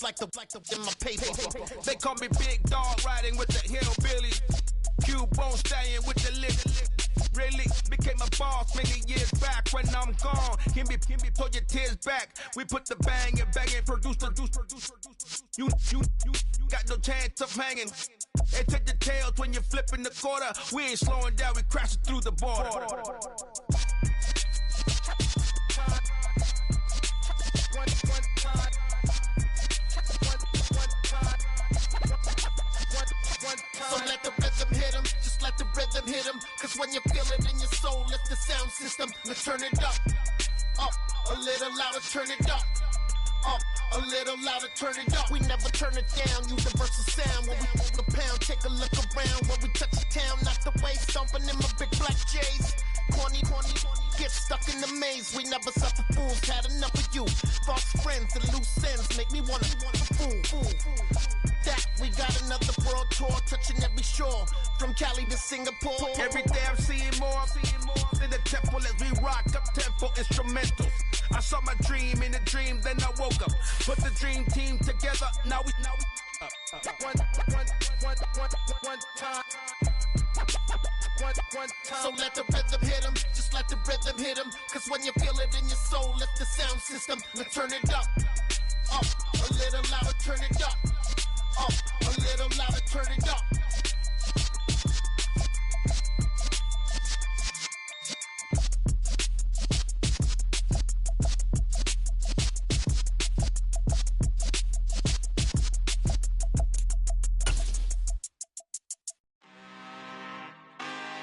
in my paper. They call me Big Dog, riding with the hillbilly. Cubone staying with the lick. Really became a boss many years back. When I'm gone, can be pull your tears back. We put the bang and produce. You got no chance of hanging. They take the tails when you're flipping the quarter. We ain't slowing down, we crashing through the border. So let the rhythm hit him, just let the rhythm hit him. Cause when you feel it in your soul, lift the sound system. Now turn it up, a little louder, turn it up. A little louder, turn it up. We never turn it down, universal sound. When we move the pound, take a look around. When we touch the town, knock the way, stomping in my big black J's. Corny, get stuck in the maze. We never suffer fools, had enough of you. False friends and loose ends make me wanna fool. That we got another world tour, touching every shore, from Cali to Singapore. Every day I'm seeing more in the temple as we rock up tempo instrumentals. I saw my dream in a dream, then I woke up. Put the dream team together, now we one time. So let the rhythm hit him, just let the rhythm hit him. Cause when you feel it in your soul, lift the sound system. Now turn it up, a little louder, turn it up. A little louder, turn it up.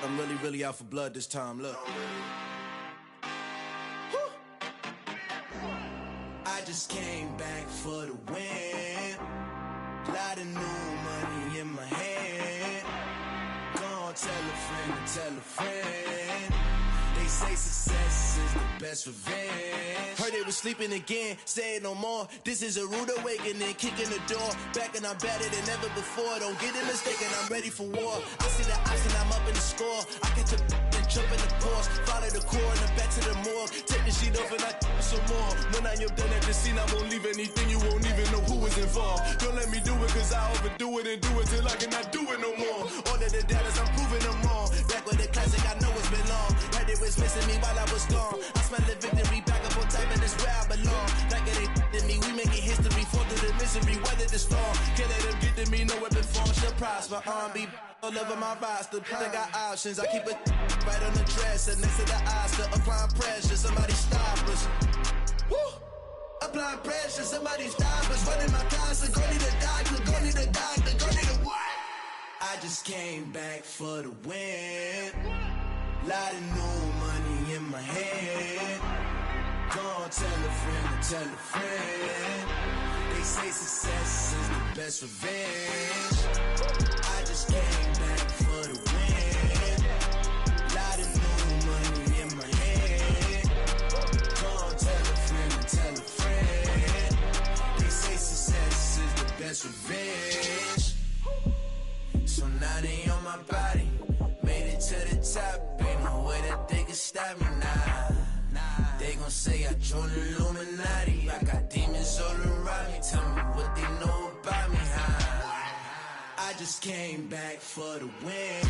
I'm really out for blood this time, look. I just came back for the win. Lot of new money in my hand. Gonna tell a friend and tell a friend. They say success is the best revenge. Heard they was sleeping again, say it no more. This is a rude awakening, kicking the door. Back and I'm better than ever before. Don't get it mistaken, I'm ready for war. I see the option, I'm up in the score. I catch a and jump in the course. Follow the core and then back to the morgue. Take the sheet off and I some more. When I am done at the scene, I won't leave anything. You won't even know who was involved. Don't let me do it cause I overdo it and do it till I cannot do it no more. All of the doubters, I'm proving them wrong. Back with the classic, I know it's been long. Heard it was missing me while I was gone. I smell the victory, back up on time and it's where I belong. Like it ain't to me, we making history. Fall through the misery, weather the storm. Can't let them get to me, no weapon form shall prosper. R&B all over my roster, I got options. I keep it right on the dresser, next to the Oscar. Applying pressure, somebody stop us. Woo! Applying pressure, somebody stop us. Running my closet, go need a doctor, go need a doctor, go need a what? I just came back for the win. Lot of new money in my hand. Gonna tell a friend and tell a friend. They say success is the best revenge. I just came back for the win. Lot of new money in my hand. Gonna tell a friend and tell a friend. They say success is the best revenge. So now they on my body. Made it to the top. Ain't no way that they can stop me now. They gon' say I joined the Illuminati. I got demons all around me. Tell me what they know about me, huh? I just came back for the win.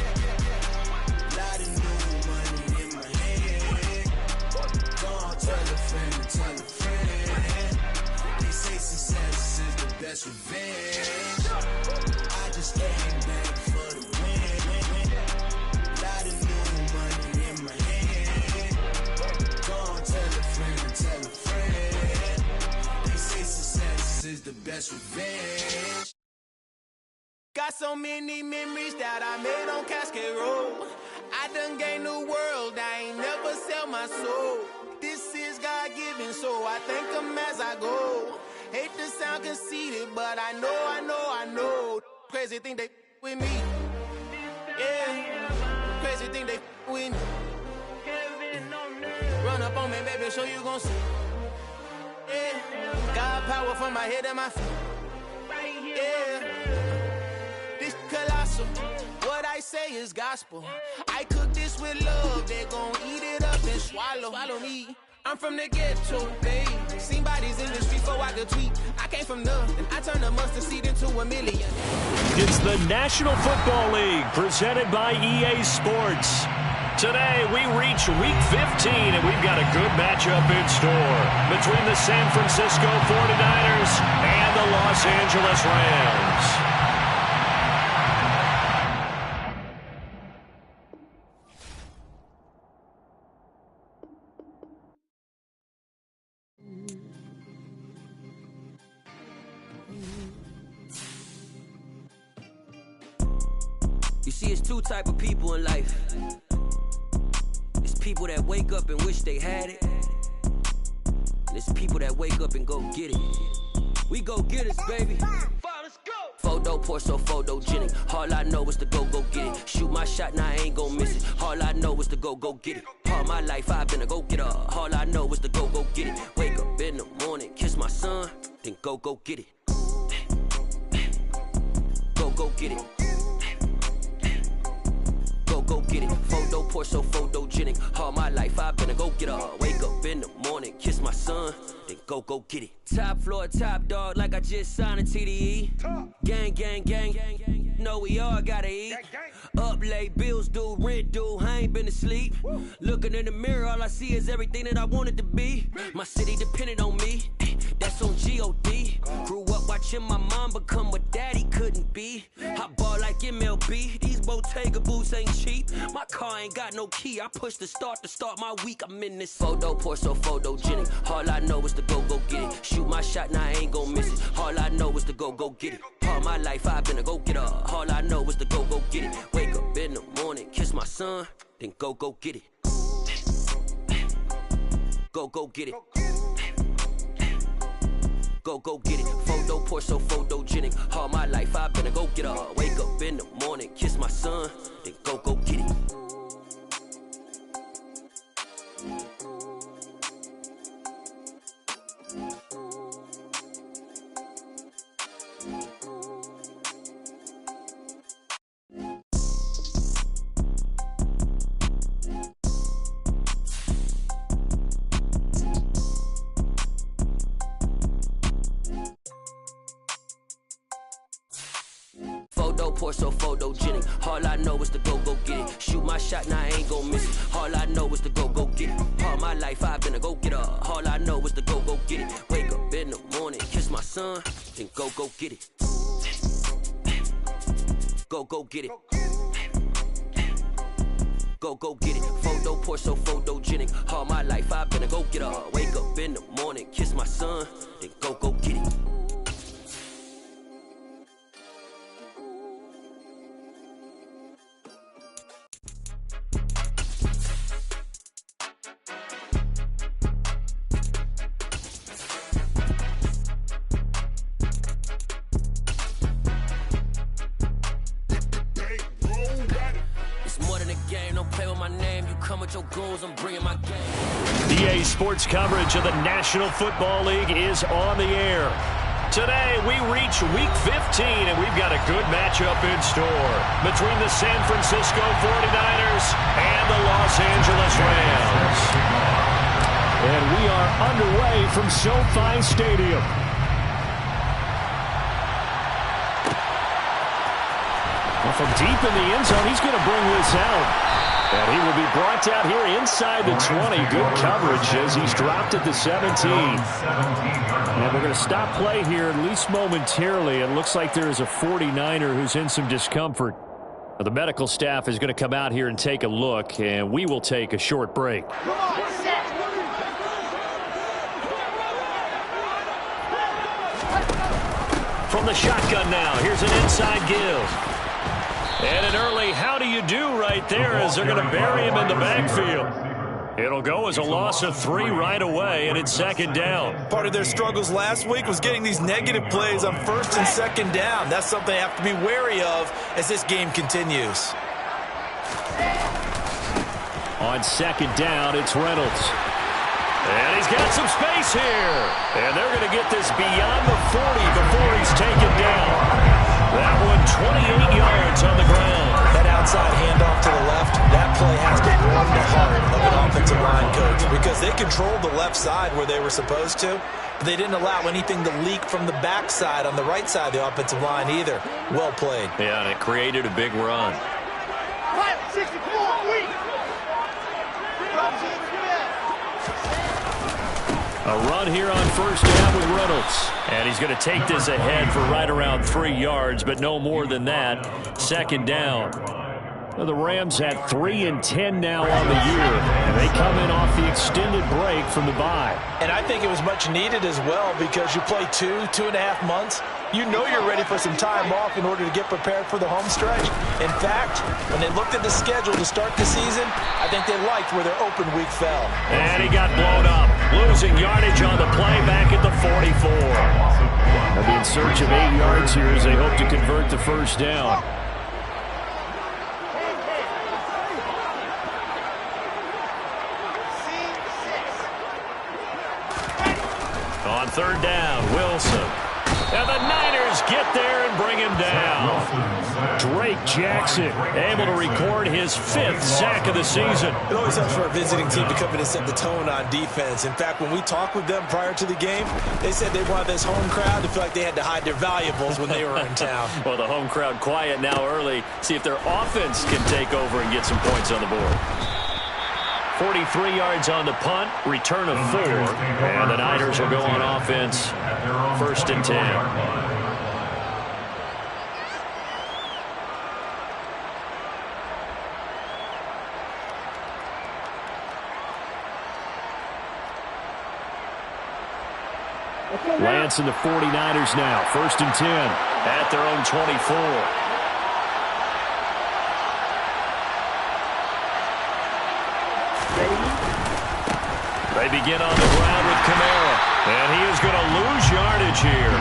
Lot of new money in my hand. Gonna tell a friend and tell a friend. They say success is the best revenge. I just came back for the win. Lot of new money in my hand. Gonna tell a friend and tell a friend. They say success is the best revenge. Got so many memories that I made on Cascade Road. I done gained the world, I ain't never sell my soul. This is God-given, so I thank him as I go. Hate to sound conceited, but I know. Crazy thing they with me. Yeah, crazy thing they with me. Run up on me, baby, so you gon' see. Yeah, got power from my head and my feet. Yeah, this colossal. What I say is gospel. I cook this with love. They gon' eat it up and swallow me. I'm from the ghetto, babe. Seen bodies in the street before I could tweet. I can't from nothing. I turned a mustard seed into a million. It's the National Football League presented by EA Sports. Today, we reach Week 15, and we've got a good matchup in store between the San Francisco 49ers and the Los Angeles Rams. You see, it's two type of people in life. It's people that wake up and wish they had it. And it's people that wake up and go get it. We go get it, baby. Let's go. Photo pour so photogenic. All I know is to go get it. Shoot my shot, now I ain't gon' miss it. All I know is to go get it. All my life I've been a go-getter. All I know is to go get it. Wake up in the morning, kiss my son, then go get it. Go get it. Go get it. Photo pour so photogenic. All my life I've been a go-getter. Wake up in the morning, kiss my son, then go get it. Top floor, top dog, like I just signed a TDE. Gang, gang, gang, gang. Know we all gotta eat. Up late, bills due, rent due, I ain't been asleep. Looking in the mirror, all I see is everything that I wanted to be. My city depended on me, that's on G.O.D. Grew up watching my mom become what daddy couldn't be. I ball like MLB, these Bottega boots ain't cheap. My car ain't got no key, I push the start to start my week. I'm in this photo pour so photogenic. All I know is to go get it. Shoot my shot, now I ain't gon' miss it. All I know is to go get it. All my life I've been a go-getter. All I know is to go get it. Wake up in the morning, kiss my son, then go get it. Go get it. Go get it. Photo pour so photogenic. All my life I've been a go-getter. Wake up in the morning, kiss my son, then go get it. Photo pour so photogenic. All I know is to go get it. Shoot my shot, now I ain't gon' miss it. All I know is to go get it. All my life I've been a go-getter. All I know is to go get it. Wake up in the morning, kiss my son, then go get it. Go get it. Go get it. Photo pour so photogenic. All my life I've been a go-getter. Wake up in the morning, kiss my son, then go get it. EA Sports coverage of the National Football League is on the air. Today, we reach Week 15, and we've got a good matchup in store between the San Francisco 49ers and the Los Angeles Rams. And we are underway from SoFi Stadium. Well, from deep in the end zone, he's going to bring this out. And he will be brought down here inside the 20. Good coverage as he's dropped at the 17. And we're going to stop play here, at least momentarily. It looks like there is a 49er who's in some discomfort. Now, the medical staff is going to come out here and take a look, and we will take a short break. From the shotgun now, here's an inside give. And an early how do you do right there as they're going to bury him in the backfield. It'll go as a loss of 3 right away, and it's second down. Part of their struggles last week was getting these negative plays on first and second down. That's something they have to be wary of as this game continues. On second down, it's Reynolds. And he's got some space here. And they're going to get this beyond the 40 before he's taken down. That one 28 yards on the ground. That outside handoff to the left, that play has to warm the heart of an offensive offensive line coach, because they controlled the left side where they were supposed to. But they didn't allow anything to leak from the backside on the right side of the offensive line either. Well played. Yeah, and it created a big run. A run here on first down with Reynolds. And he's going to take this ahead for right around 3 yards, but no more than that. Second down. Well, the Rams had 3 and 10 now on the year, and they come in off the extended break from the bye. And I think it was much needed as well, because you play 2.5 months. You know you're ready for some time off in order to get prepared for the home stretch. In fact, when they looked at the schedule to start the season, I think they liked where their open week fell. And he got blown up, losing yardage on the play back at the 44. They'll be in search of 8 yards here as they hope to convert the first down. On third down, Wilson. And the Niners get there and bring him down. Drake Jackson able to record his 5th sack of the season. It always helps for a visiting team to come in and set the tone on defense. In fact, when we talked with them prior to the game, they said they wanted this home crowd to feel like they had to hide their valuables when they were in town. Well, the home crowd quiet now early. See if their offense can take over and get some points on the board. 43 yards on the punt, return of 4, and the Niners will go on offense, first and 10. Lance and the 49ers now, first and 10, at their own 24. They begin on the ground with Kamara, and he is going to lose yardage here.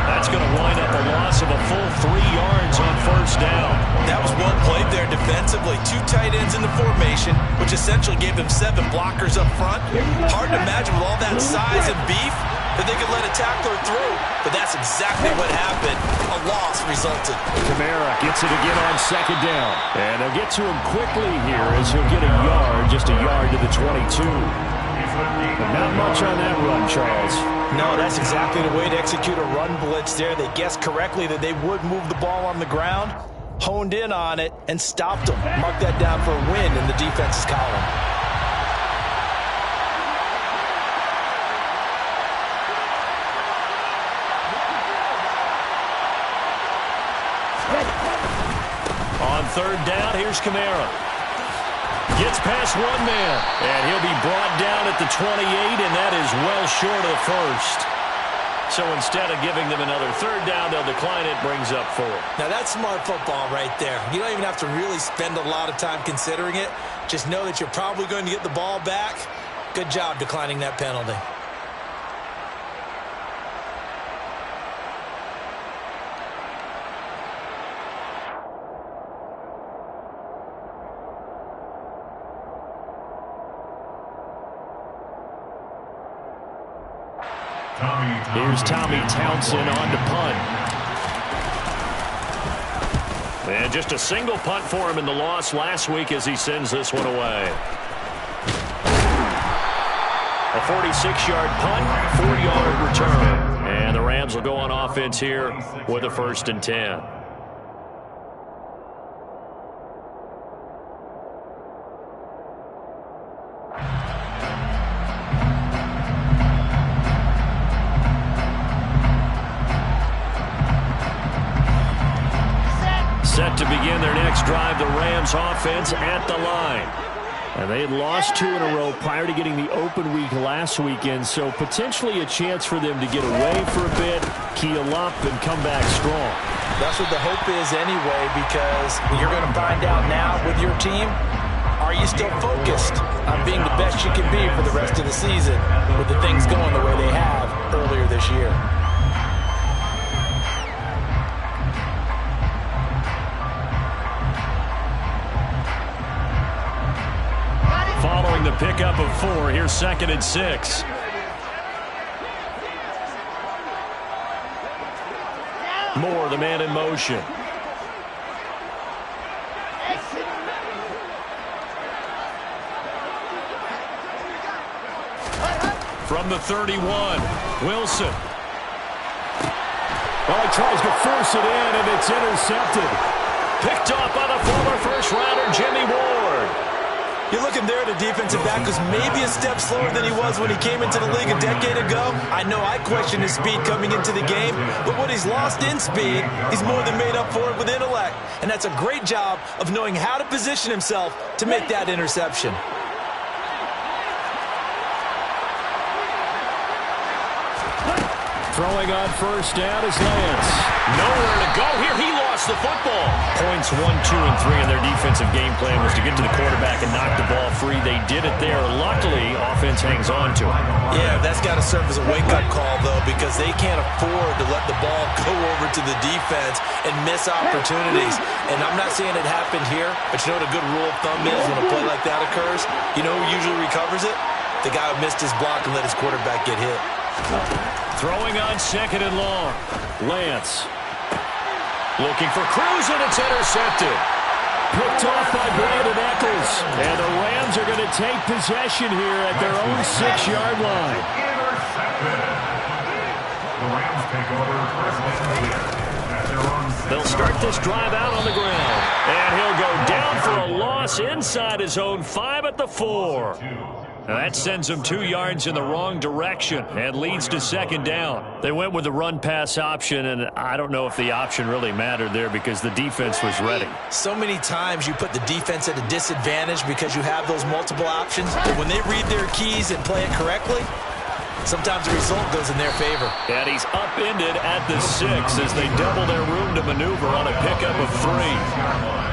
That's going to wind up a loss of a full 3 yards on first down. That was well played there defensively. 2 tight ends in the formation, which essentially gave them 7 blockers up front. Hard to imagine with all that size and beef that they could let a tackler through, but that's exactly what happened. A loss resulted. Kamara gets it again on second down, and they'll get to him quickly here as he'll get a yard, just a yard to the 22. But not much on that run, Charles. No, that's exactly the way to execute a run blitz there. They guessed correctly that they would move the ball on the ground, honed in on it, and stopped them. Mark that down for a win in the defense's column. On third down, here's Kamara. Gets past one man, and he'll be brought down at the 28, and that is well short of the first. So instead of giving them another third down, they'll decline it, brings up 4. Now that's smart football right there. You don't even have to really spend a lot of time considering it. Just know that you're probably going to get the ball back. Good job declining that penalty. Here's Tommy Townsend on to punt. And just a single punt for him in the loss last week as he sends this one away. A 46-yard punt, 4-yard return. And the Rams will go on offense here with a first and 10. Set to begin their next drive, the Rams offense at the line. And they had lost 2 in a row prior to getting the open week last weekend, so potentially a chance for them to get away for a bit, keel up, and come back strong. That's what the hope is anyway, because you're going to find out now with your team, are you still focused on being the best you can be for the rest of the season with the things going the way they have earlier this year? Following the pickup of 4, here's second and 6. Moore, the man in motion. From the 31, Wilson. Well, he tries to force it in, and it's intercepted. Picked off by the former first-rounder, Jimmy Ward. You're looking there at a defensive back who's maybe a step slower than he was when he came into the league a decade ago. I know I questioned his speed coming into the game, but what he's lost in speed, he's more than made up for it with intellect. And that's a great job of knowing how to position himself to make that interception. Throwing on first down is Lance. Nowhere to go here. He lost the football. Points 1, 2, and 3 in their defensive game plan was to get to the quarterback and knock the ball free. They did it there. Luckily, offense hangs on to it. Yeah, that's got to serve as a wake-up call, though, because they can't afford to let the ball go over to the defense and miss opportunities. And I'm not saying it happened here, but you know what a good rule of thumb is when a play like that occurs? You know who usually recovers it? The guy who missed his block and let his quarterback get hit. Throwing on second and long. Lance. Looking for Cruz, and it's intercepted. Picked off by Brandon Echols. And the Rams are going to take possession here at their own 6-yard line. They'll start this drive out on the ground. And he'll go down for a loss inside his own 5 at the 4. Now that sends them 2 yards in the wrong direction and leads to second down. They went with the run-pass option, and I don't know if the option really mattered there because the defense was ready. So many times you put the defense at a disadvantage because you have those multiple options, but when they read their keys and play it correctly, sometimes the result goes in their favor. And he's upended at the 6 as they double their room to maneuver on a pickup of 3.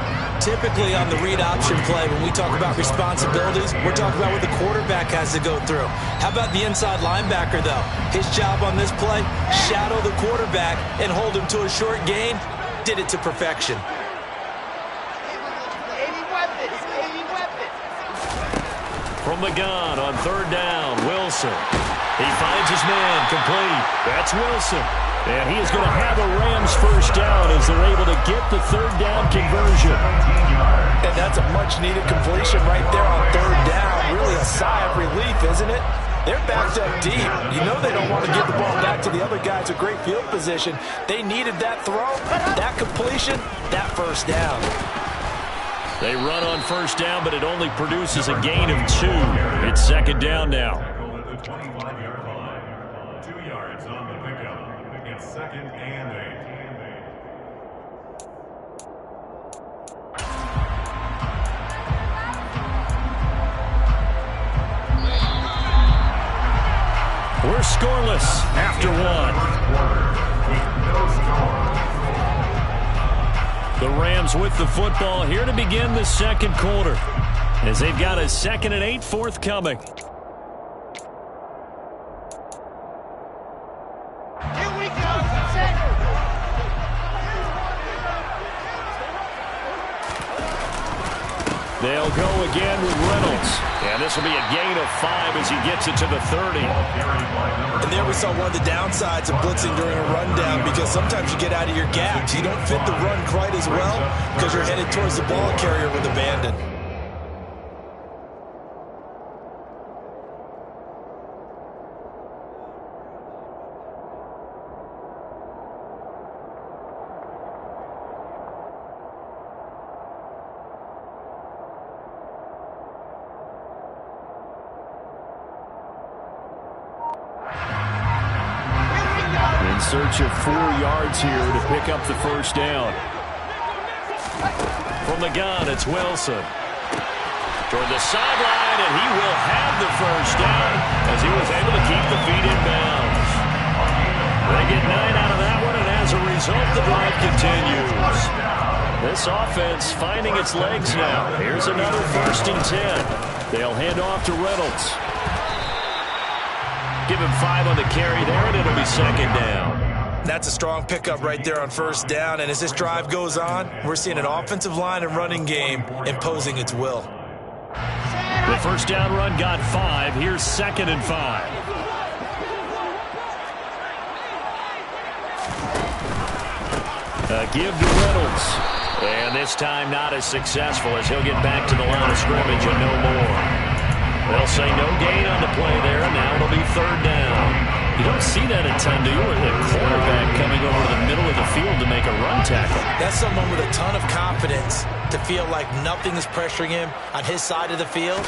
Typically on the read option play, when we talk about responsibilities, we're talking about what the quarterback has to go through. How about the inside linebacker, though? His job on this play, shadow the quarterback and hold him to a short gain. Did it to perfection. From the gun on third down, Wilson. He finds his man complete. That's Wilson. And he is going to have a Rams first down as they're able to get the third down conversion. And that's a much-needed completion right there on third down. Really a sigh of relief, isn't it? They're backed up deep. You know they don't want to give the ball back to the other guys with great field position. They needed that throw, that completion, that first down. They run on first down, but it only produces a gain of 2. It's second down now. Second and 8. We're scoreless after 1. The Rams with the football here to begin the second quarter as they've got a 2nd and 8 forthcoming. They'll go again with Reynolds. And this will be a gain of 5 as he gets it to the 30. And there we saw one of the downsides of blitzing during a rundown, because sometimes you get out of your gaps. You don't fit the run quite as well because you're headed towards the ball carrier with abandon. Search of 4 yards here to pick up the first down. From the gun, it's Wilson. Toward the sideline, and he will have the first down as he was able to keep the feet in bounds. They get 9 out of that one, and as a result, the drive continues. This offense finding its legs now. Here's another 1st and 10. They'll hand off to Reynolds. Give him 5 on the carry there, and it'll be second down. That's a strong pickup right there on first down, and as this drive goes on, we're seeing an offensive line and running game imposing its will. The first down run got 5. Here's 2nd and 5. A give to Reynolds. And this time not as successful as he'll get back to the line of scrimmage and no more. They'll say no gain on the play there, and now it'll be third down. You don't see that a ton, do you? With the quarterback coming over to the middle of the field to make a run tackle. That's someone with a ton of confidence to feel like nothing is pressuring him on his side of the field.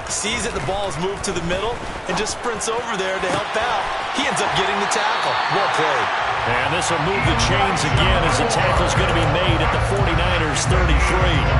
Sees that the ball is moved to the middle and just sprints over there to help out. He ends up getting the tackle. Well played. And this will move the chains again as the tackle's going to be made at the 49ers 33.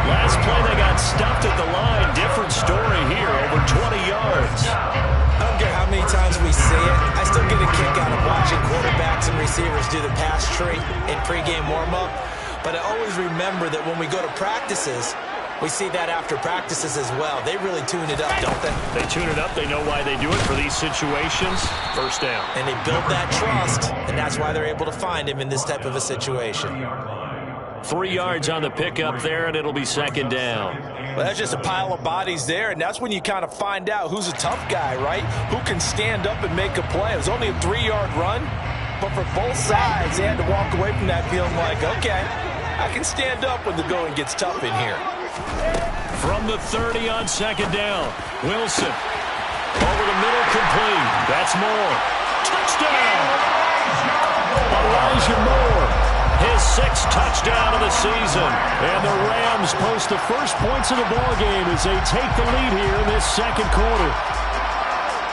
Last play they got stuffed at the line. Different story here, over 20 yards. I don't care how many times we see it. I still get a kick out of watching quarterbacks and receivers do the pass tree in pregame warm-up. But I always remember that when we go to practices, we see that after practices as well. They really tune it up, don't they? They tune it up. They know why they do it for these situations. First down. And they build that trust, and that's why they're able to find him in this type of a situation. 3 yards on the pickup there, and it'll be second down. Well, that's just a pile of bodies there, and that's when you kind of find out who's a tough guy, right? Who can stand up and make a play. It was only a 3-yard run, but for both sides, they had to walk away from that feeling like, okay, I can stand up when the going gets tough in here. From the 30 on second down, Wilson. Over the middle, complete. That's Moore. Touchdown! Elijah Moore. His 6th touchdown of the season. And the Rams post the first points of the ballgame as they take the lead here in this second quarter.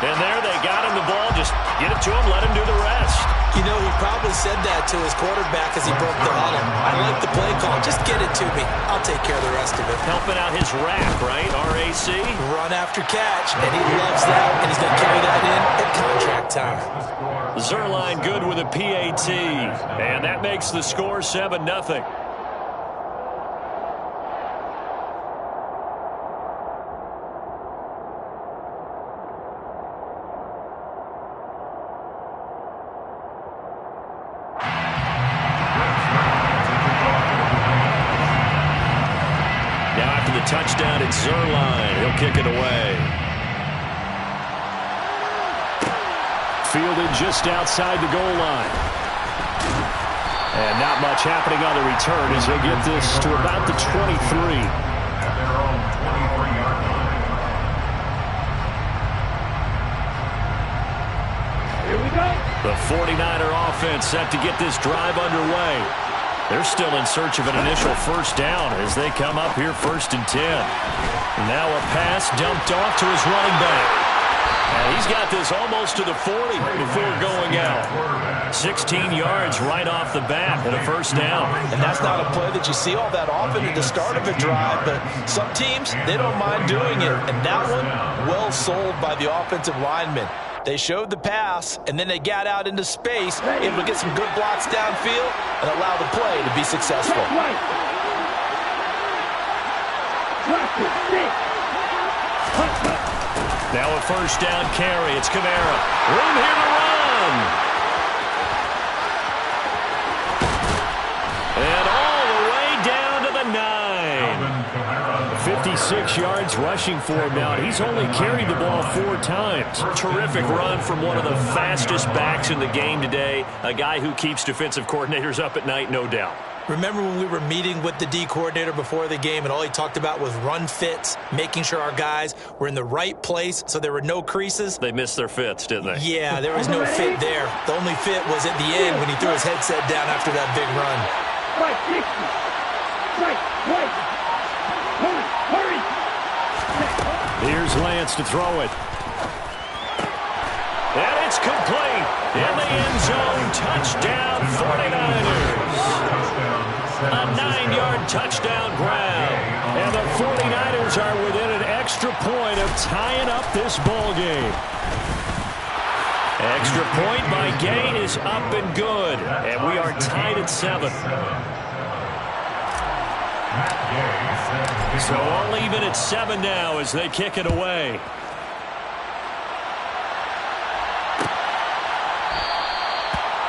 And there they got him the ball. Just get it to him, let him do the rest. You know, he probably said that to his quarterback as he broke the huddle. I like the play call. Just get it to me. I'll take care of the rest of it. Helping out his RAC, right? R-A-C? Run after catch, and he loves that, and he's going to carry that in at contract time. Zuerlein good with a PAT, and that makes the score 7-0. Touchdown at Zuerlein. He'll kick it away. Fielded just outside the goal line. And not much happening on the return as he'll get this to about the 23. Here we go. The 49er offense set to get this drive underway. They're still in search of an initial first down as they come up here 1st and 10. Now a pass dumped off to his running back. And he's got this almost to the 40 before going out. 16 yards right off the bat and a first down. And that's not a play that you see all that often at the start of a drive, but some teams, they don't mind doing it. And that one, well sold by the offensive lineman. They showed the pass, and then they got out into space, able to get some good blocks downfield and allow the play to be successful. Now a first down carry. It's Kamara. Room here to run. And all the way down to the 9. 56 yards rushing for him now. He's only carried the ball 4 times. Terrific run from one of the fastest backs in the game today. A guy who keeps defensive coordinators up at night, no doubt. Remember when we were meeting with the D coordinator before the game and all he talked about was run fits, making sure our guys were in the right place so there were no creases? They missed their fits, didn't they? Yeah, there was no fit there. The only fit was at the end when he threw his headset down after that big run. Right, 60. Right, right. Hurry. Here's Lance to throw it. And it's complete. In the end zone, touchdown 49ers. A 9-yard touchdown grab. And the 49ers are within an extra point of tying up this ball game. Extra point by Gain is up and good. And we are tied at 7. So all even at 7 now as they kick it away.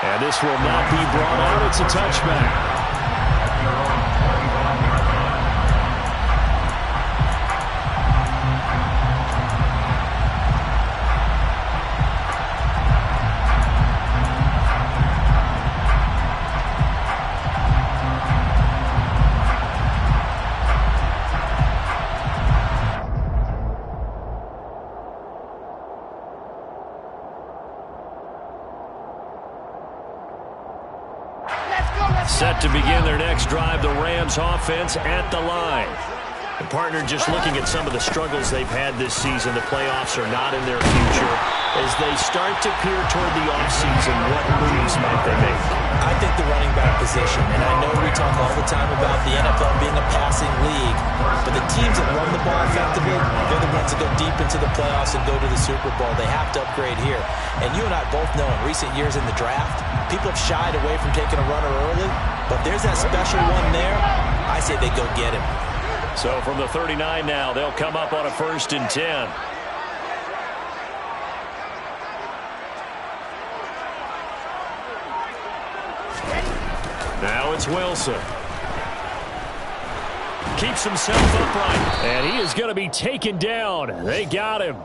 And this will not be brought out. It's a touchback. Set to begin their next drive, the Rams offense at the line. And partner, just looking at some of the struggles they've had this season, the playoffs are not in their future. As they start to peer toward the offseason, what moves might they make? I think the running back position, and I know we talk all the time about the NFL being a passing league, but the teams that run the ball effectively, they're the ones that go deep into the playoffs and go to the Super Bowl. They have to upgrade here. And you and I both know in recent years in the draft, people have shied away from taking a runner early, but there's that special one there. I say they go get him. So from the 39 now, they'll come up on a 1st and 10. Now it's Wilson. Keeps himself upright. And he is going to be taken down. They got him.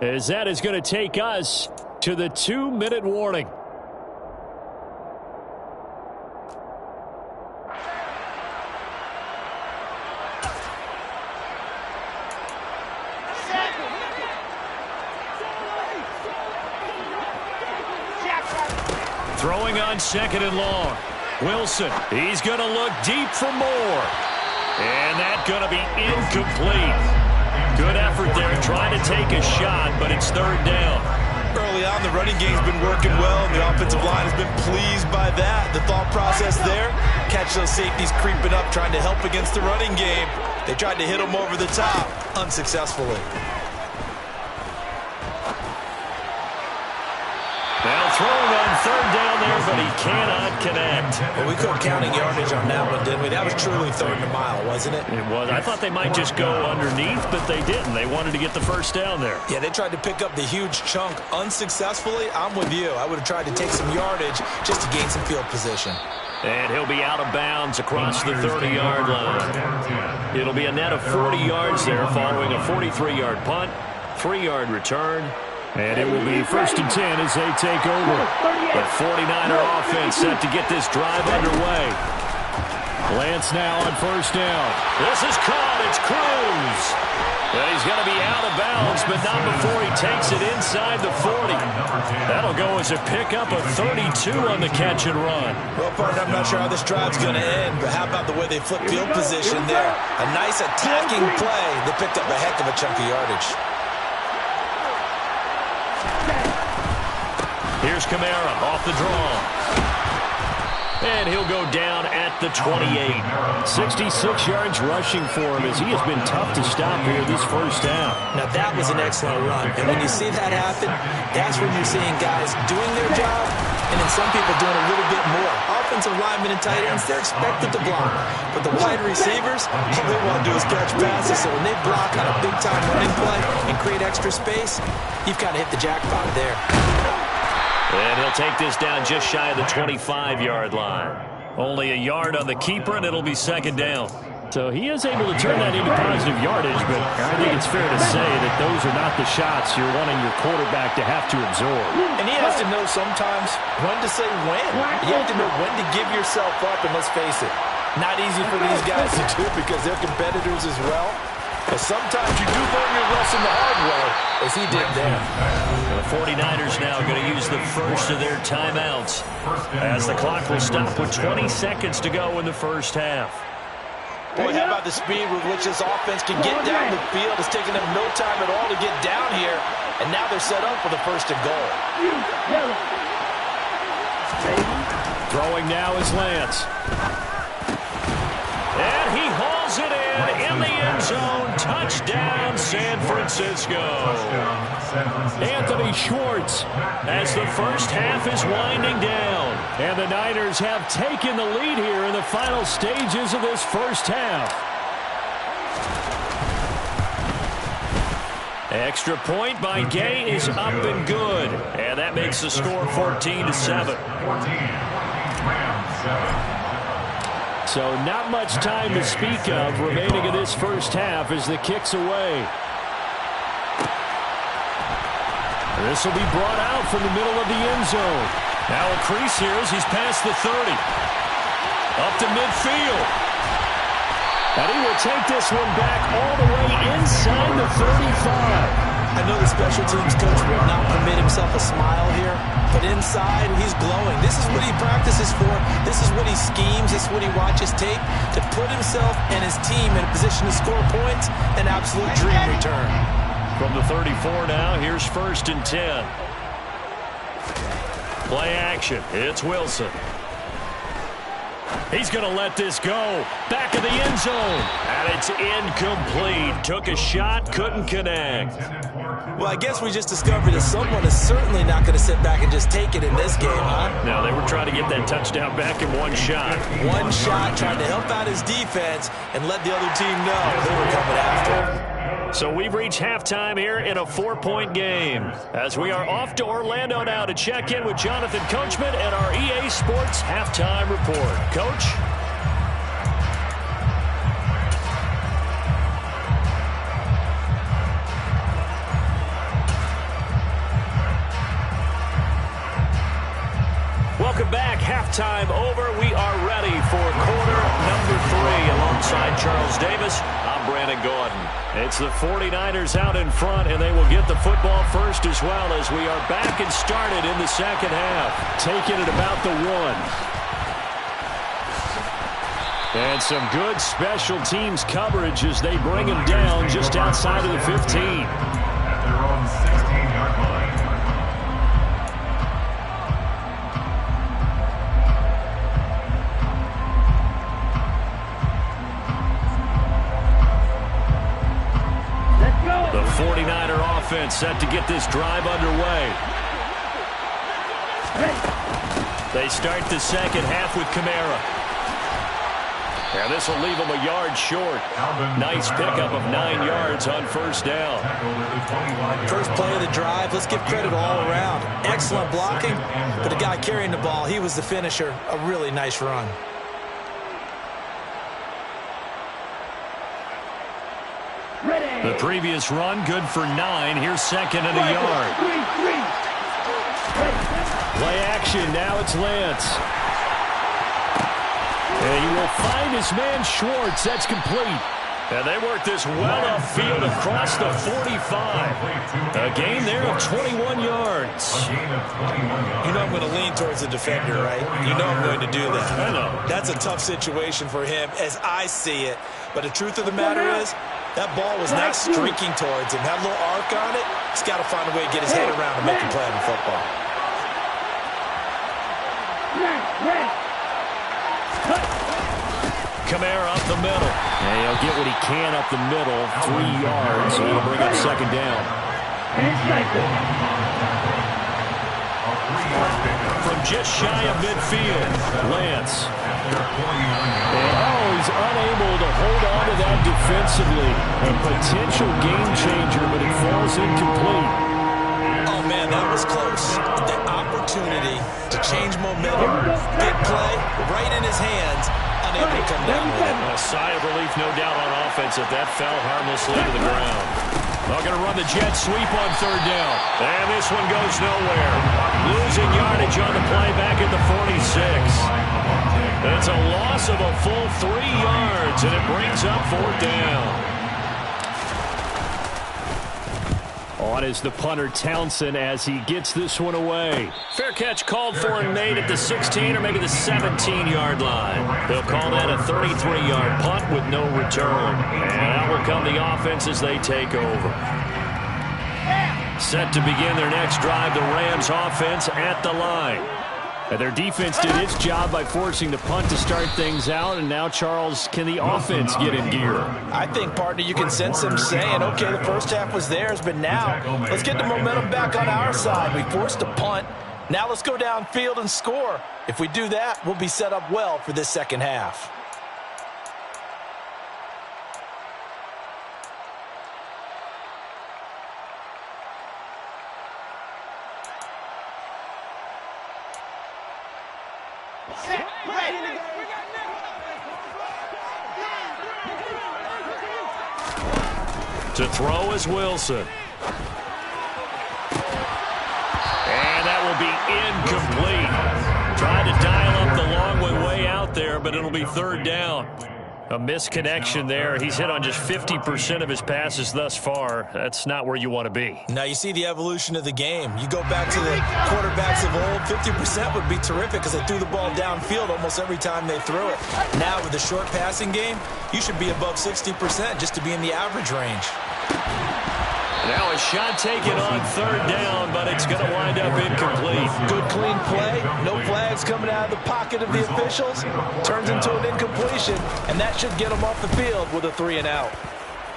As that is going to take us to the 2-minute warning. Throwing on 2nd and long. Wilson, he's going to look deep for more. And that's going to be incomplete. Good effort there trying to take a shot, but it's 3rd down. Early on, the running game's been working well, and the offensive line has been pleased by that. The thought process there, catch those safeties creeping up, trying to help against the running game. They tried to hit them over the top, unsuccessfully. Now throwing on 3rd down there, but he cannot connect. Well, we couldn't counting yardage on that one, didn't we? That was truly 3rd and a mile, wasn't it? It was. I thought they might just go underneath, but they didn't. They wanted to get the 1st down there. Yeah, they tried to pick up the huge chunk unsuccessfully. I'm with you. I would have tried to take some yardage just to gain some field position. And he'll be out of bounds across the 30-yard line. It'll be a net of 40 yards there following a 43-yard punt, 3-yard return. And it will be 1st and 10 as they take over. The 49er offense set to get this drive underway. Lance now on 1st down. This is caught. It's Cruz. And he's going to be out of bounds, but not before he takes it inside the 40. That'll go as a pickup of 32 on the catch and run. Well, partner, I'm not sure how this drive's going to end, but how about the way they flip field position there? A nice attacking play. They picked up a heck of a chunk of yardage. Here's Kamara off the draw. And he'll go down at the 28. 66 yards rushing for him as he has been tough to stop here this 1st half. Now that was an excellent run. And when you see that happen, that's when you're seeing guys doing their job and then some people doing a little bit more. Offensive linemen and tight ends, they're expected to block. But the wide receivers, all they want to do is catch passes. So when they block on a big-time running play and create extra space, you've got to hit the jackpot there. And he'll take this down just shy of the 25-yard line. Only a yard on the keeper, and it'll be 2nd down. So he is able to turn that into positive yardage, but I think it's fair to say that those are not the shots you're wanting your quarterback to have to absorb. And he has to know sometimes when to say when. You have to know when to give yourself up, and let's face it, not easy for these guys to do because they're competitors as well. But sometimes you do learn your lesson the hard way, as he did there. The 49ers now going to use the first of their timeouts as the clock will stop with 20 seconds to go in the 1st half. Boy, how about the speed with which this offense can get down the field? It's taking them no time at all to get down here, and now they're set up for the 1st and goal. Throwing now is Lance. And he hauls it in the end zone. Touchdown, San Francisco. Anthony Schwartz as the 1st half is winding down. And the Niners have taken the lead here in the final stages of this 1st half. Extra point by Gay is up and good. And that makes the score 14-7. So not much time to speak of remaining in this 1st half as the kick's away. This will be brought out from the middle of the end zone. Now a crease here as he's past the 30. Up to midfield. And he will take this one back all the way inside the 35. I know the special teams coach will not permit himself a smile here, but inside, he's glowing. This is what he practices for. This is what he schemes. This is what he watches tape to put himself and his team in a position to score points. An absolute dream return. From the 34 now, here's 1st and 10. Play action. It's Wilson. He's going to let this go. Back of the end zone. And it's incomplete. Took a shot, couldn't connect. Well, I guess we just discovered that someone is certainly not going to sit back and just take it in this game, huh? No, they were trying to get that touchdown back in one shot. One shot, trying to help out his defense and let the other team know they were coming after him. So we've reached halftime here in a 4-point game. As we are off to Orlando now to check in with Jonathan Coachman and our EA Sports Halftime Report. Coach? Welcome back. Halftime over. We are ready for quarter number 3 alongside Charles Davis. I'm Brandon Gordon. It's the 49ers out in front, and they will get the football first as well as we are back and started in the second half. Taking it about the 1. And some good special teams coverage as they bring him down just outside of the 15. At their own 16-yard line. The 49er offense set to get this drive underway. They start the second half with Kamara. And this will leave them a yard short. Nice pickup of 9 yards on first down. First play of the drive. Let's give credit all around. Excellent blocking, but the guy carrying the ball, he was the finisher. A really nice run. The previous run, good for 9. Here's second and a yard. Play action. Now it's Lance. And he will find his man Schwartz. That's complete. And they work this well upfield across the 45. A gain there of 21 yards. You know I'm going to lean towards the defender, right? You know I'm going to do that. I know. That's a tough situation for him as I see it. But the truth of the matter is, that ball was not streaking towards him. That little arc on it, he's got to find a way to get his head around and make a play on the football. Kamara up the middle. And he'll get what he can up the middle. 3 yards. So he'll bring up second down. From just shy of midfield, Lance. And, he's unable to hold on to that defensively. A potential game changer, but it falls incomplete. Oh, man, that was close. The opportunity to change momentum. Big play, right in his hands. Unable to come down with it. A sigh of relief, no doubt, on offense if that fell harmlessly to the ground. They're going to run the jet sweep on third down. And this one goes nowhere. Losing yardage on the play back at the 46. It's a loss of a full 3 yards, and it brings up fourth down. On is the punter Townsend as he gets this one away. Fair catch called for and made at the 16 or maybe the 17-yard line. They'll call that a 33-yard punt with no return. And out will come the offense as they take over. Set to begin their next drive, the Rams offense at the line. And their defense did its job by forcing the punt to start things out, and now, Charles, can the offense get in gear? I think, partner, you can sense them saying, okay, the first half was theirs, but now let's get the momentum back on our side. We forced a punt. Now let's go downfield and score. If we do that, we'll be set up well for this second half. To throw is Wilson. And that will be incomplete. Tried to dial up the long way out there, but it'll be third down. A misconnection there. He's hit on just 50% of his passes thus far. That's not where you want to be. Now you see the evolution of the game. You go back to the quarterbacks of old, 50% would be terrific because they threw the ball downfield almost every time they threw it. Now with the short passing game, you should be above 60% just to be in the average range. Now a shot taken on third down, but it's going to wind up incomplete. Good clean play. No flags coming out of the pocket of the officials. Turns into an incompletion, and that should get them off the field with a 3-and-out.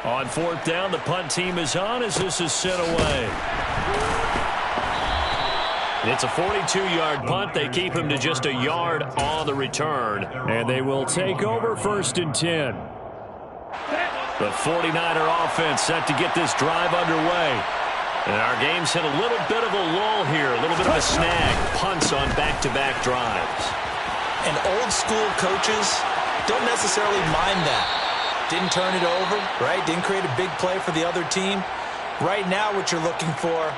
On fourth down, the punt team is on as this is sent away. It's a 42-yard punt. They keep him to just a yard on the return, and they will take over 1st and 10. The 49er offense set to get this drive underway. And our game's hit a little bit of a lull here, a little bit of a snag. Punts on back-to-back drives. And old-school coaches don't necessarily mind that. Didn't turn it over, right? Didn't create a big play for the other team. Right now what you're looking for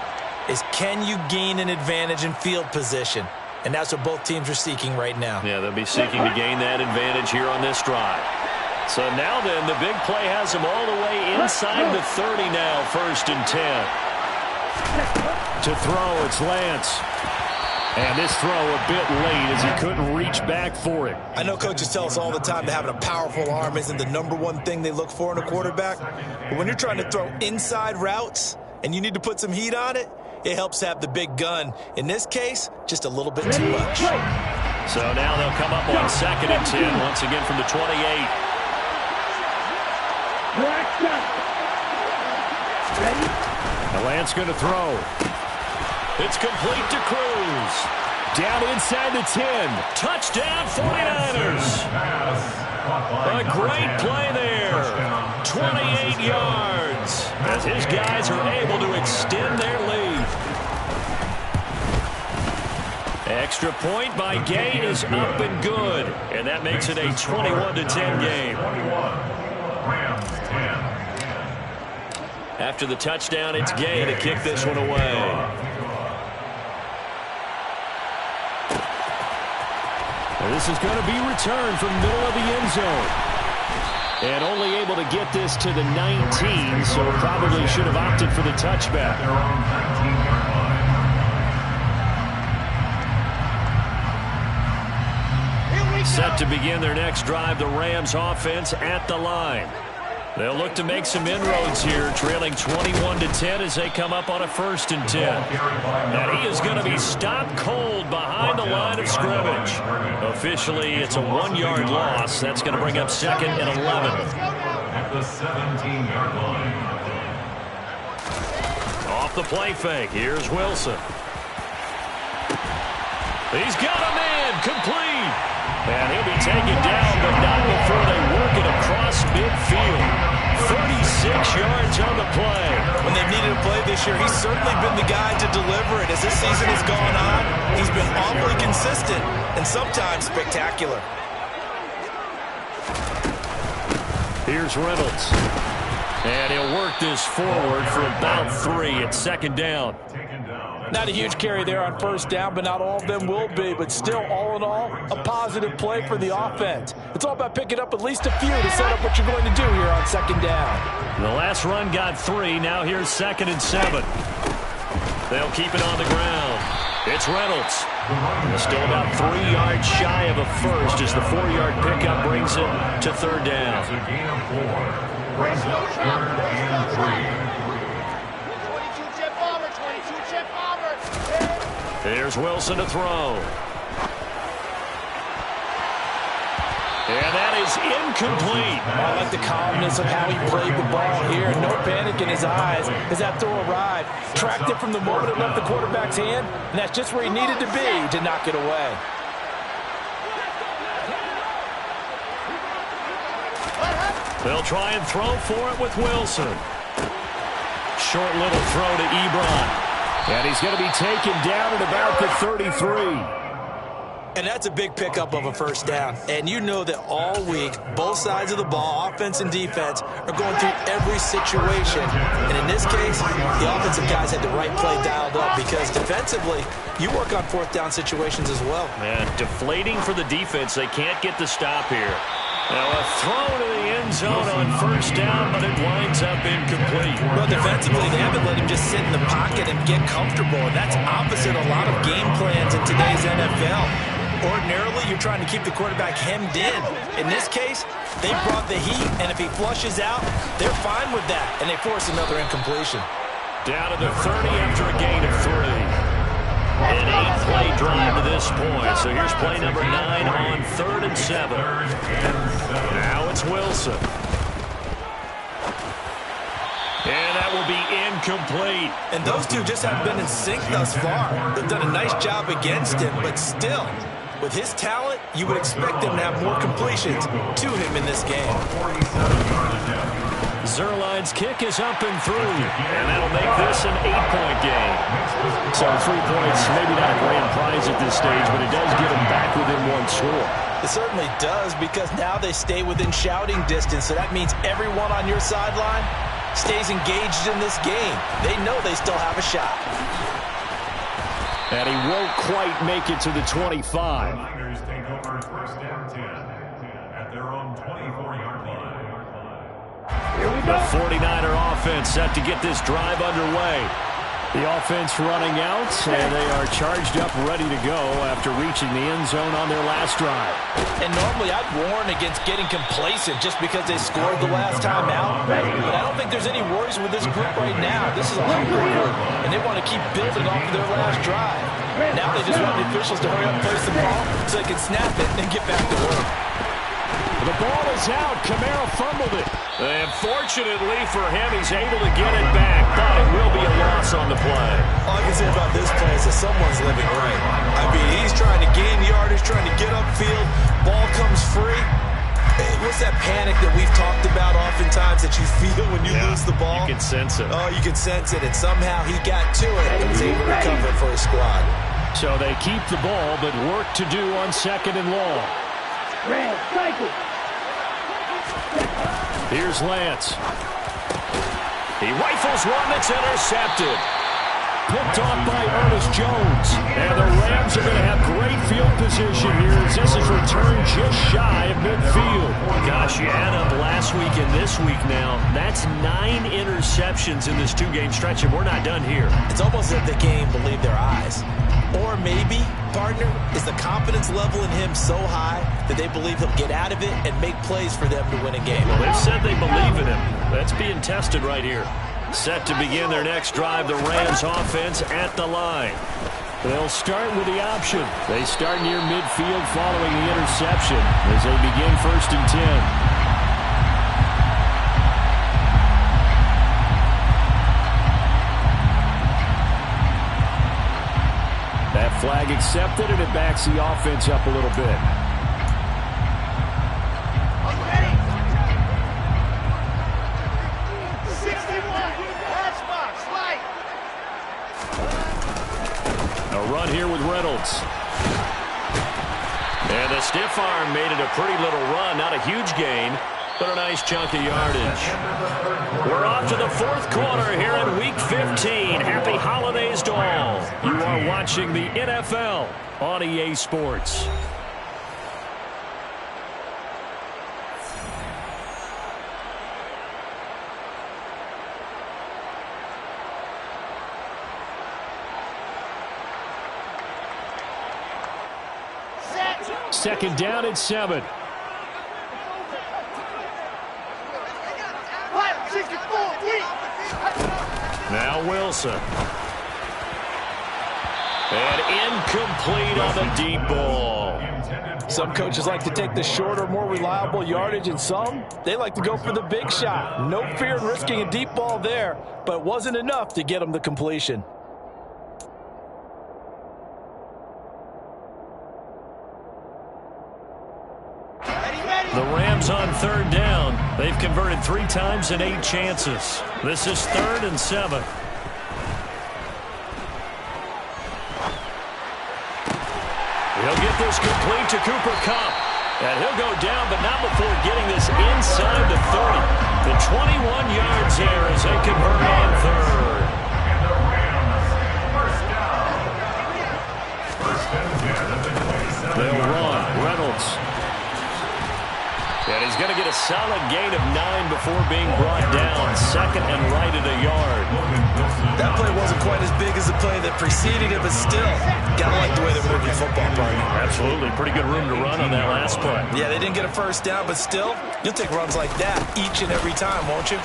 is can you gain an advantage in field position? And that's what both teams are seeking right now. Yeah, they'll be seeking to gain that advantage here on this drive. So now then, the big play has him all the way inside the 30 now, 1st and 10. To throw, it's Lance. And this throw a bit late as he couldn't reach back for it. I know coaches tell us all the time that having a powerful arm isn't the #1 thing they look for in a quarterback. But when you're trying to throw inside routes and you need to put some heat on it, it helps have the big gun. In this case, just a little bit too much. So now they'll come up on 2nd and 10, once again from the 28. Ready? Lance going to throw. It's complete to Cruz. Down inside the 10. Touchdown 49ers. A great play there. 28 yards. As his guys are able to extend their lead. Extra point by Gay is up and good. And that makes it a 21-10 game. After the touchdown, it's Gay to kick this one away. This is going to be returned from the middle of the end zone. And only able to get this to the 19, so probably should have opted for the touchback. Set to begin their next drive, the Rams offense at the line. They'll look to make some inroads here, trailing 21-10 as they come up on a 1st and 10. And he is going to be stopped cold behind the line of scrimmage. Officially, it's a 1-yard loss. That's going to bring up 2nd and 11. At the 17-yard line. Off the play fake, here's Wilson. He's got a man, complete. And he'll be taken down, but not before they work it across midfield. 36 yards on the play. When they've needed a play this year, he's certainly been the guy to deliver it. As this season has gone on, he's been awfully consistent and sometimes spectacular. Here's Reynolds. And he'll work this forward for about 3 at 2nd down. Not a huge carry there on 1st down, but not all of them will be. But still, all in all, a positive play for the offense. It's all about picking up at least a few to set up what you're going to do here on 2nd down. The last run got 3. Now here's 2nd and 7. They'll keep it on the ground. It's Reynolds. Still about 3 yards shy of a first as the 4-yard pickup brings it to 3rd down. It's a gain of 4. Brings up 3rd and 3. Here's Wilson to throw. And that is incomplete. I like the calmness of how he played the ball here. No panic in his eyes as that throw arrived. Tracked it from the moment it left the quarterback's hand, and that's just where he needed to be to knock it away. They'll try and throw for it with Wilson. Short little throw to Ebron. And he's going to be taken down at about the 33. And that's a big pickup of a 1st down. And you know that all week, both sides of the ball, offense and defense, are going through every situation. And in this case, the offensive guys had the right play dialed up because defensively, you work on 4th down situations as well. Man, deflating for the defense. They can't get the stop here. Now a throw to the end zone on first down, but it winds up incomplete. Well, defensively, they haven't let him just sit in the pocket and get comfortable, and that's opposite a lot of game plans in today's NFL. Ordinarily, you're trying to keep the quarterback hemmed in. In this case, they brought the heat, and if he flushes out, they're fine with that, and they force another incompletion. Down to the 30 after a gain of 3. An 8-play drive to this point. So here's play number 9 on 3rd and 7. Now it's Wilson. And that will be incomplete. And those two just haven't been in sync thus far. They've done a nice job against him, but still, with his talent, you would expect them to have more completions to him in this game. Zuerlein's kick is up and through, and that'll make this an 8-point game. So 3 points, maybe not a grand prize at this stage, but it does get them back within 1 score. It certainly does, because now they stay within shouting distance, so that means everyone on your sideline stays engaged in this game. They know they still have a shot. And he won't quite make it to the 25. Niners take over first down 10 at their own 24-yard line. The 49er offense set to get this drive underway. The offense running out, and they are charged up, ready to go after reaching the end zone on their last drive. And normally I'd warn against getting complacent just because they scored the last time out. But I don't think there's any worries with this group right now. This is a hungry group, and they want to keep building off of their last drive. Now they just want the officials to hurry up and place the ball so they can snap it and get back to work. The ball is out. Kamara fumbled it. And fortunately for him, he's able to get it back, but it will be a loss on the play. All I can say about this play is that someone's living right. I mean, he's trying to gain yardage, trying to get upfield. Ball comes free. What's that panic that we've talked about oftentimes that you feel when you lose the ball? You can sense it. Oh, you can sense it, and somehow he got to it and was able to recover it for his squad. So they keep the ball, but work to do on 2nd and long. Red, cycle. Here's Lance. He rifles one that's intercepted. Picked off by Ernest Jones. And the Rams are going to have great field position here as this is returned just shy of midfield. Gosh, you add up last week and this week now. That's 9 interceptions in this 2-game stretch, and we're not done here. It's almost as if they can't even believe their eyes. Or maybe, partner, is the confidence level in him so high that they believe he'll get out of it and make plays for them to win a game. Well, they've said they believe in him. That's being tested right here. Set to begin their next drive, the Rams offense at the line. They'll start with the option. They start near midfield following the interception as they begin 1st and 10. That flag accepted, and it backs the offense up a little bit. A run here with Reynolds. And the stiff arm made it a pretty little run. Not a huge gain, but a nice chunk of yardage. We're off to the 4th quarter here in Week 15. Happy holidays to all. You are watching the NFL on EA Sports. Second down at 7. Now Wilson. And incomplete on the deep ball. Some coaches like to take the shorter, more reliable yardage, and some, they like to go for the big shot. No fear in risking a deep ball there, but it wasn't enough to get them the completion. The Rams on 3rd down. They've converted 3 times in 8 chances. This is 3rd and 7. He'll get this complete to Cooper Kupp. And he'll go down, but not before getting this inside the 30. The 21 yards there as they convert on 3rd. They'll run. Reynolds. And he's going to get a solid gain of 9 before being brought down. Second and right at a yard. That play wasn't quite as big as the play that preceded it, but still, got to like the way they're moving the football, partner. Absolutely. Pretty good room to run on that last play. Yeah, they didn't get a first down, but still, you'll take runs like that each and every time, won't you?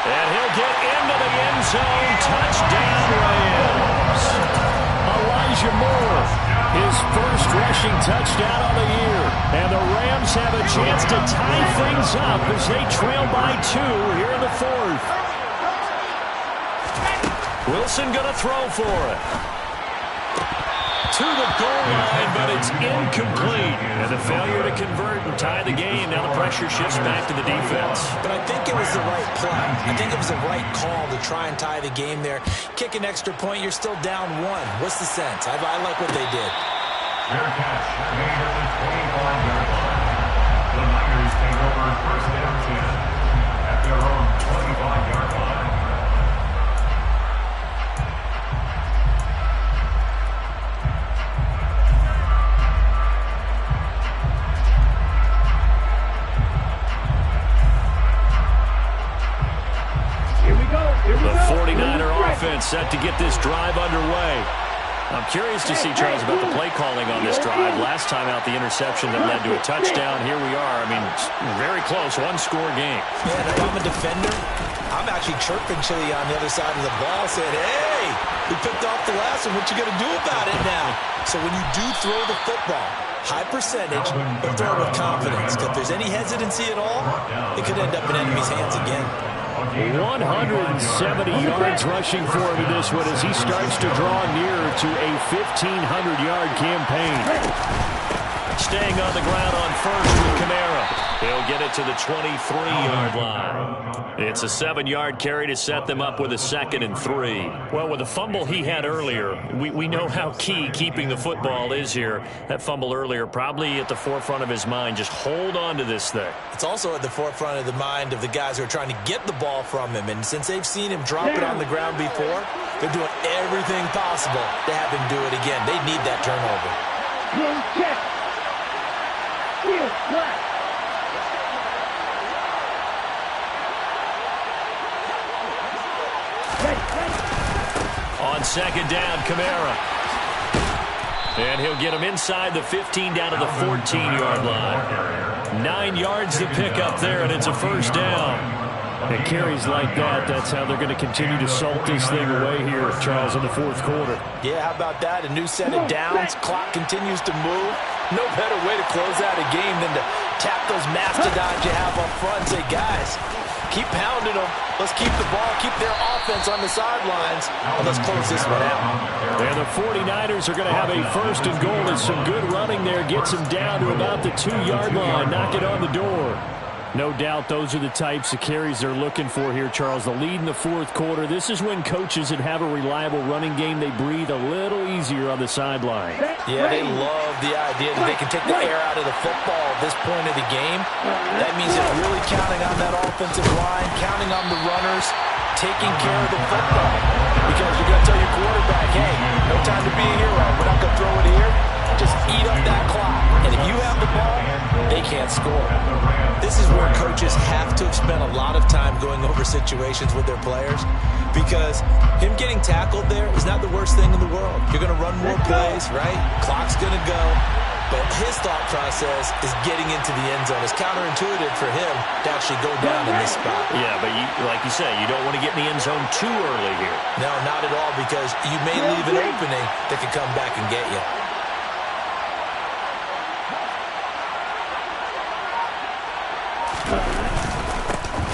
And he'll get into the end zone. Touchdown, Rams. Elijah Moore, his first rushing touchdown of the year. And the Rams have a chance to tie things up as they trail by 2 here in the fourth. Wilson going to throw for it. To the goal line, but it's incomplete. And a failure to convert and tie the game. Now the pressure shifts back to the defense. But I think it was the right play. I think it was the right call to try and tie the game there. Kick an extra point, you're still down 1. What's the sense? I like what they did. Fair catch, made at the 25-yard line. The Niners take over first down 10 at their own 25-yard line. The 49er offense set to get this drive underway. I'm curious to see, Charles, about the play calling on this drive. Last time out, the interception that led to a touchdown. Here we are. I mean, very close, one-score game. Yeah, and if I'm a defender, I'm actually chirping Chili on the other side of the ball, saying, hey, we picked off the last one. What you going to do about it now? So when you do throw the football, high percentage, but throw it with confidence. If there's any hesitancy at all, it could end up in enemy's hands again. 170 yards rushing for him in this one as he starts to draw nearer to a 1,500-yard campaign. Staying on the ground on first with Kamara. He'll get it to the 23-yard line. It's a 7-yard carry to set them up with a 2nd and 3. Well, with the fumble he had earlier, we know how key keeping the football is here. That fumble earlier probably at the forefront of his mind. Just hold on to this thing. It's also at the forefront of the mind of the guys who are trying to get the ball from him. And since they've seen him drop it on the ground before, they're doing everything possible to have him do it again. They need that turnover. On second down, Kamara. And he'll get him inside the 15 down to the 14-yard line. 9 yards to pick up there, and it's a first down. And carries like that, that's how they're going to continue to salt this thing away here, Charles, in the fourth quarter. Yeah, how about that? A new set of downs. Clock continues to move. No better way to close out a game than to tap those mastodons you have up front and say, guys, keep pounding them. Let's keep the ball, keep their offense on the sidelines, and let's close this one out. And the 49ers are going to have a first and goal. There's some good running there. Gets them down to about the 2-yard line. Knock it on the door. No doubt those are the types of carries they're looking for here, Charles. The lead in the fourth quarter. This is when coaches that have a reliable running game, they breathe a little easier on the sideline. Yeah, they love the idea that they can take the air out of the football at this point of the game. That means they're really counting on that offensive line, counting on the runners, taking care of the football. Because you're going to tell your quarterback, hey, no time to be a hero. We're not going to throw it here. Just eat up that clock. And if you have the ball, they can't score. This is where coaches have to have spent a lot of time going over situations with their players, because him getting tackled there is not the worst thing in the world. You're going to run more plays, right? Clock's going to go. But his thought process is getting into the end zone. It's counterintuitive for him to actually go down in this spot. Yeah, but like you say, you don't want to get in the end zone too early here. No, not at all, because you may leave an opening that could come back and get you.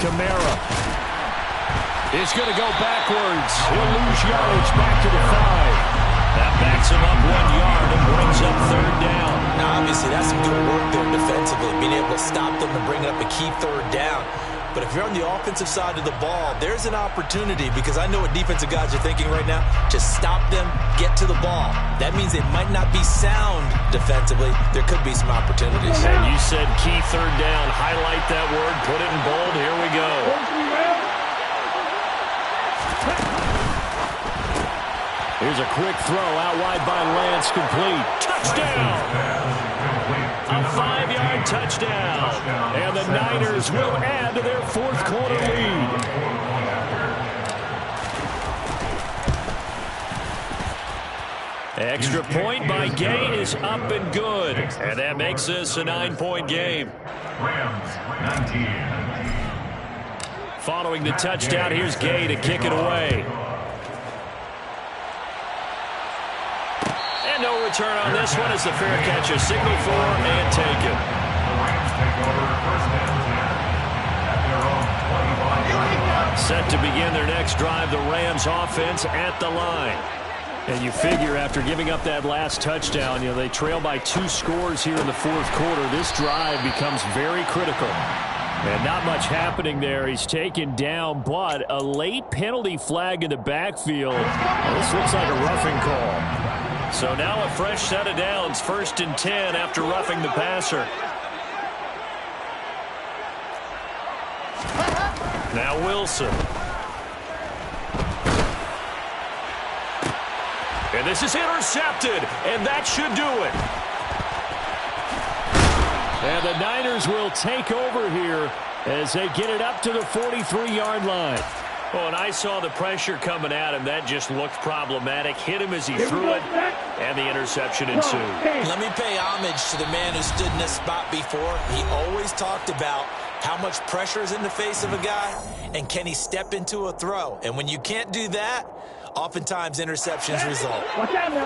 Kamara is going to go backwards. He'll lose yardage back to the 5. That backs him up 1 yard and brings up third down. Now, obviously, that's some good work there defensively, being able to stop them and bring up a key third down. But if you're on the offensive side of the ball, there's an opportunity, because I know what defensive guys are thinking right now. Just stop them, get to the ball. That means they might not be sound defensively. There could be some opportunities. And you said key third down. Highlight that word. Put it in bold. Here we go. Here's a quick throw out wide by Lance, complete. Touchdown! A 5-yard touchdown. And the Niners will add to their fourth quarter lead. Extra point by Gay is up and good. And that makes this a 9-point game. Rams, 19. Following the touchdown, here's Gay to kick it away. And no return on this one as the fair catch is signaled for and taken. The Rams take over first and 10 at their own 25-yard line. Set to begin their next drive, the Rams offense at the line. And you figure after giving up that last touchdown, they trail by 2 scores here in the fourth quarter. This drive becomes very critical. And not much happening there. He's taken down, but a late penalty flag in the backfield. This looks like a roughing call. So now a fresh set of downs, 1st and 10 after roughing the passer. Now Wilson. And this is intercepted, and that should do it. And the Niners will take over here as they get it up to the 43-yard line. Oh, and I saw the pressure coming at him. That just looked problematic. Hit him as he threw it, and the interception ensued. Let me pay homage to the man who stood in this spot before. He always talked about how much pressure is in the face of a guy, and can he step into a throw? And when you can't do that, oftentimes interceptions result.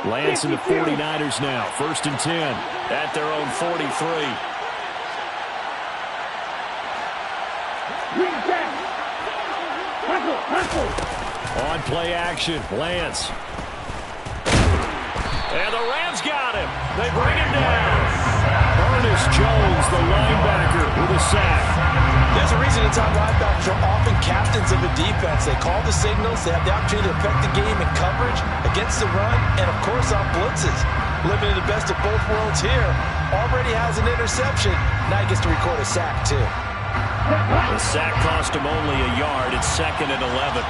Lance and the 49ers now. 1st and 10 at their own 43. On play action, Lance. And the Rams got him. They bring him down. Ernest Jones, the linebacker, with a sack. There's a reason inside linebackers are often captains of a defense. They call the signals. They have the opportunity to affect the game in coverage, against the run, and, of course, on blitzes. Living in the best of both worlds here. Already has an interception. Now he gets to record a sack, too. The sack cost him only a yard. It's 2nd and 11.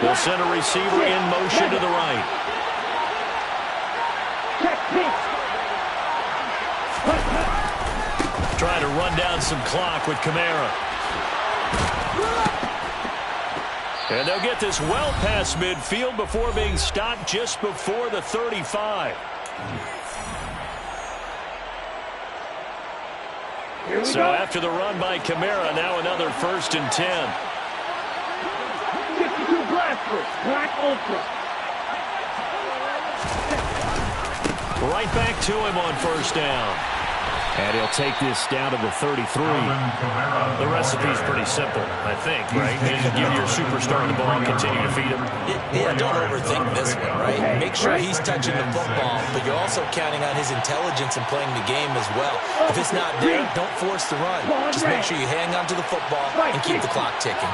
They'll send a receiver in motion to the right. Trying to run down some clock with Kamara. And they'll get this well past midfield before being stopped just before the 35. So after the run by Kamara, now another 1st and 10. 62 Blaster, Black Ultra. Right back to him on 1st down. And he'll take this down to the 33. The recipe's pretty simple, I think, right? You just give your superstar the ball and continue to feed him. Yeah, don't overthink this one, right? Make sure he's touching the football, but you're also counting on his intelligence and playing the game as well. If it's not there, don't force the run. Just make sure you hang on to the football and keep the clock ticking.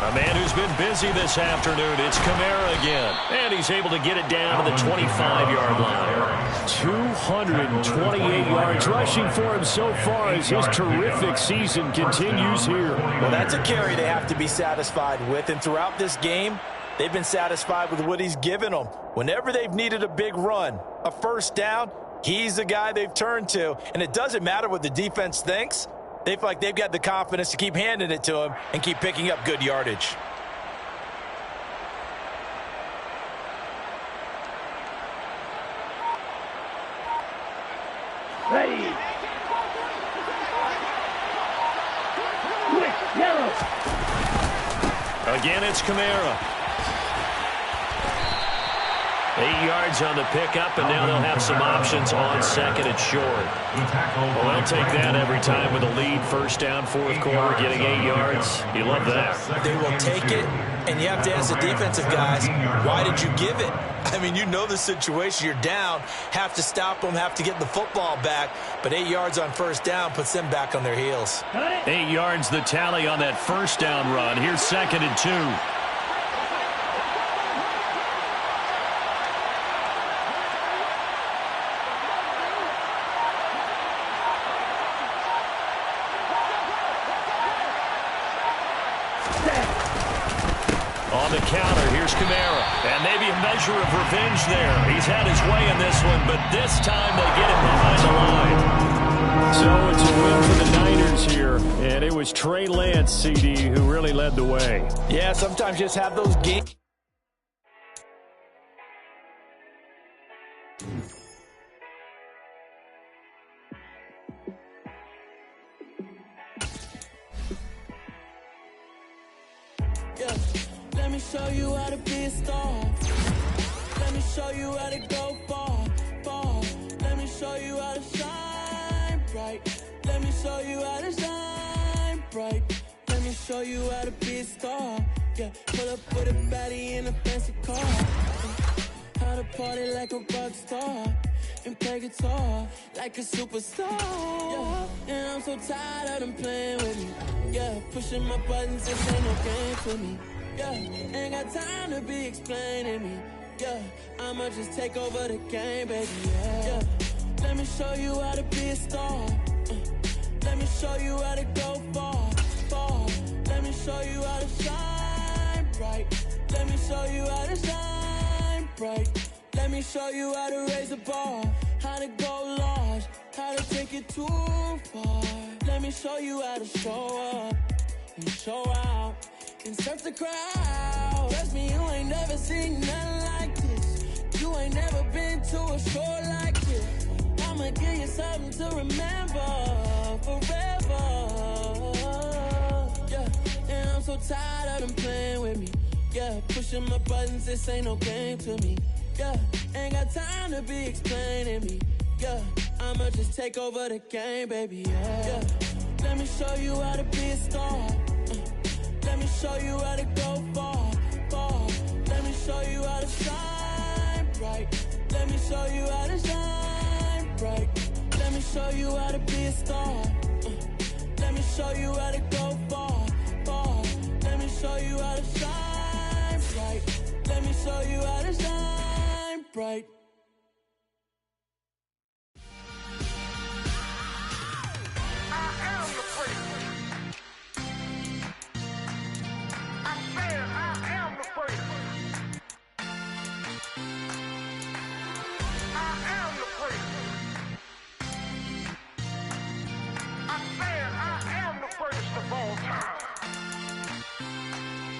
A man who's been busy this afternoon, it's Kamara again. And he's able to get it down to the 25-yard line. 228 yards rushing for him so far as his terrific season continues here. Well, that's a carry they have to be satisfied with. And throughout this game, they've been satisfied with what he's given them. Whenever they've needed a big run, a 1st down, he's the guy they've turned to. And it doesn't matter what the defense thinks. They feel like they've got the confidence to keep handing it to him and keep picking up good yardage. Ready. Switch, yellow. Again, it's Kamara. 8 yards on the pickup, and now they'll have some options on 2nd and short. Well, they'll take that every time with a lead. 1st down, 4th quarter, getting 8 yards. You love that. They will take it, and you have to ask the defensive guys, why did you give it? I mean, you know the situation. You're down, have to stop them, have to get the football back, but 8 yards on 1st down puts them back on their heels. 8 yards the tally on that 1st down run. Here's 2nd and 2. Alvin Kamara. And maybe a measure of revenge there. He's had his way in this one, but this time they get him behind the line. So it's a win for the Niners here. And it was Trey Lance, CD, who really led the way. Yeah, sometimes just have those games. Yeah, let me show you how to be a star. Let me show you how to go far, far. Let me show you how to shine bright. Let me show you how to shine bright. Let me show you how to be a star. Yeah, pull up with a baddie in a fancy car. How to party like a rock star and play guitar like a superstar. Yeah, and I'm so tired of them playing with me. Yeah, pushing my buttons, this ain't no game for me. Yeah, ain't got time to be explaining me. Yeah, I'ma just take over the game, baby. Yeah, let me show you how to be a star. Let me show you how to go far, far. Let me show you how to shine bright. Let me show you how to shine bright. Let me show you how to raise the bar, how to go large, how to take it too far. Let me show you how to show up and show out and surf the crowd. Trust me, you ain't never seen nothing like this. You ain't never been to a show like this. I'ma give you something to remember forever. Yeah, and I'm so tired of them playing with me. Yeah, pushing my buttons, this ain't no game to me. Yeah, ain't got time to be explaining me. Yeah, I'ma just take over the game, baby. Yeah, let me show you how to be a star. Let me show you how to go far, far. Let me show you how to shine bright. Let me show you how to shine bright. Let me show you how to be a star. Let me show you how to go far, far. Let me show you how to shine bright. Let me show you how to shine bright.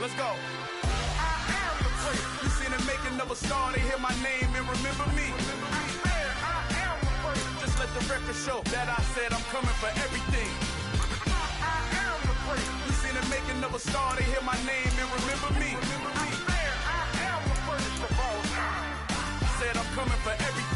Let's go. I am the great. You seen the making of a star, they hear my name and remember me. I am the great. Just let the record show that I said I'm coming for everything. I am the great. You seen the making of a star, they hear my name and remember me. I am the greatest of all time. Said I'm coming for everything.